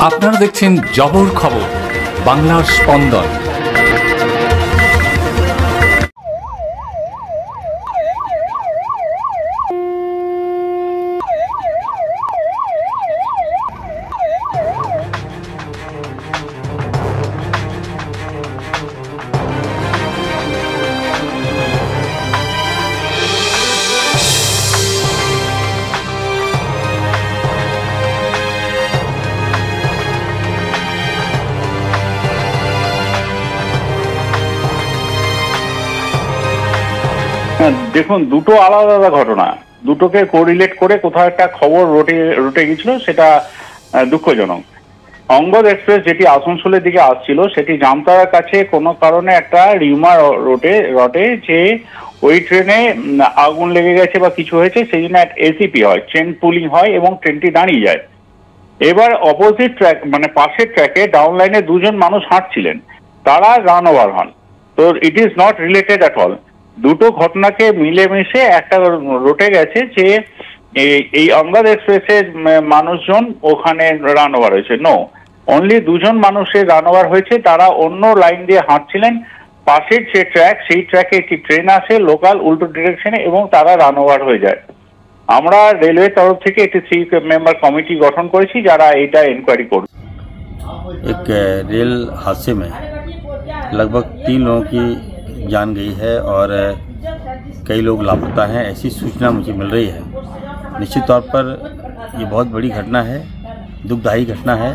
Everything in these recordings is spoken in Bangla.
আপনারা দেখছেন জবর খবর, বাংলার স্পন্দন। দেখুন, দুটো আলাদা আলাদা ঘটনা, দুটোকে কোরিলেট করে কোথাও একটা খবর রটে গেছিল, সেটা দুঃখজনক। অঙ্গদ এক্সপ্রেস যেটি আসানসোলের দিকে আসছিল, সেটি জামতারার কাছে কোনো কারণে একটা রিউমার রটে যে ওই ট্রেনে আগুন লেগে গেছে বা কিছু হয়েছে, সেই জন্য এসিপি হয়, ট্রেন পুলিং হয় এবং ট্রেনটি দাঁড়িয়ে যায়। এবার অপোজিট ট্র্যাক মানে পাশের ট্র্যাকে ডাউন লাইনে দুজন মানুষ হাঁটছিলেন, তারা রান ওভার হন। তো it is not related at all. দুটো ঘটনাকে মিলেমিশে একটা রটে গেছে যে এই অঙ্গদ এক্সপ্রেসের মানুষজন ওখানে রান ওভার হয়েছে। নো, অনলি দুজন মানুষের রান ওভার হয়েছে, তারা অন্য লাইন দিয়ে হাঁটছিলেন। পাশের যে ট্র্যাক, সেই ট্র্যাকে একটি ট্রেন আসে লোকাল উল্টো ডিরেকশনে এবং তারা রান ওভার হয়ে যায়। আমরা রেলওয়ে তরফ থেকে একটি 3 মেম্বার কমিটি গঠন করেছি যারা এটা এনকোয়ারি করবে। एक रेल हादसे में लगभग 3 लोगों की जान गई है और कई लोग लापता हैं, ऐसी सूचना मुझे मिल रही है। निश्चित तौर पर ये बहुत बड़ी घटना है, दुखदायी घटना है।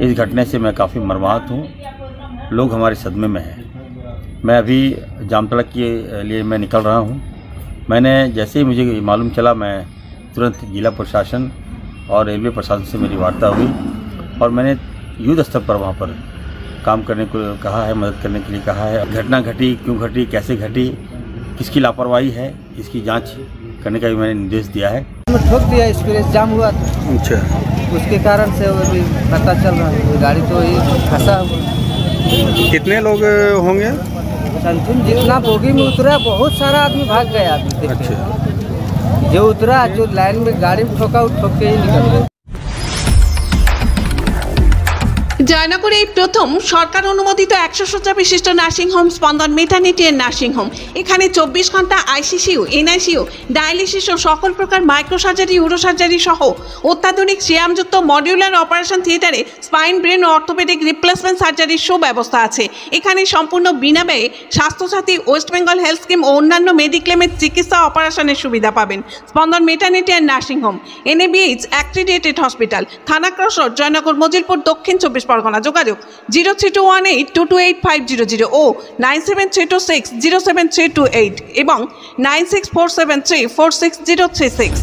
इस घटने से मैं काफ़ी मर्माहत हूँ, लोग हमारे सदमे में हैं। मैं अभी जामतड़ा के लिए मैं निकल रहा हूँ। मैंने जैसे ही मुझे मालूम चला, मैं तुरंत जिला प्रशासन और रेलवे प्रशासन से मेरी वार्ता हुई और मैंने युद्ध स्तर पर वहाँ पर काम करने को कहा है, मदद करने के लिए कहा है। घटना घटी, क्यों घटी, कैसे घटी, किसकी लापरवाही है, इसकी जांच करने का भी मैंने निर्देश दिया है। ठोक दिया, एक्सप्रेस जाम हुआ था। अच्छा, उसके कारण से वो भी पता चल रहा है, गाड़ी तो ये फंसा हुआ। कितने लोग होंगे? संतुन जितना बोगी में उतरा, बहुत सारा आदमी भाग गया अभी। अच्छा, जो उतरा, जो लाइन में गाड़ी में ठोका, वो ठोक के ही निकल गया। জয়নগরে এই প্রথম সরকার অনুমোদিত 100 শয্যা বিশিষ্ট নার্সিং হোম স্পন্দন মেটার্নিটি এন্ড নার্সিং হোম। এখানে 24 ঘন্টা আইসিসিউ, এনআইসিউ, ডায়ালিসিস ও সকল প্রকার মাইক্রোসার্জারি, ইউরোসার্জারি সহ অত্যাধুনিক সিয়ামযুক্ত মডিউলার অপারেশন থিয়েটারে স্পাইন, ব্রেন ও অর্থোপেডিক রিপ্লেসমেন্ট সার্জারির সুব্যবস্থা আছে। এখানে সম্পূর্ণ বিনা ব্যয়ে Swasthyasathi, West Bengal health scheme ও অন্যান্য মেডিক্লেমের চিকিৎসা অপারেশনের সুবিধা পাবেন। Spandan maternity and nursing home, NABH accredited hospital, থানা ক্রস রোড, জয়নগর, মজিলপুর, দক্ষিণ 24 পরগনা। যোগাযোগ 0321822850 ও 9732607328 এবং 9647346036।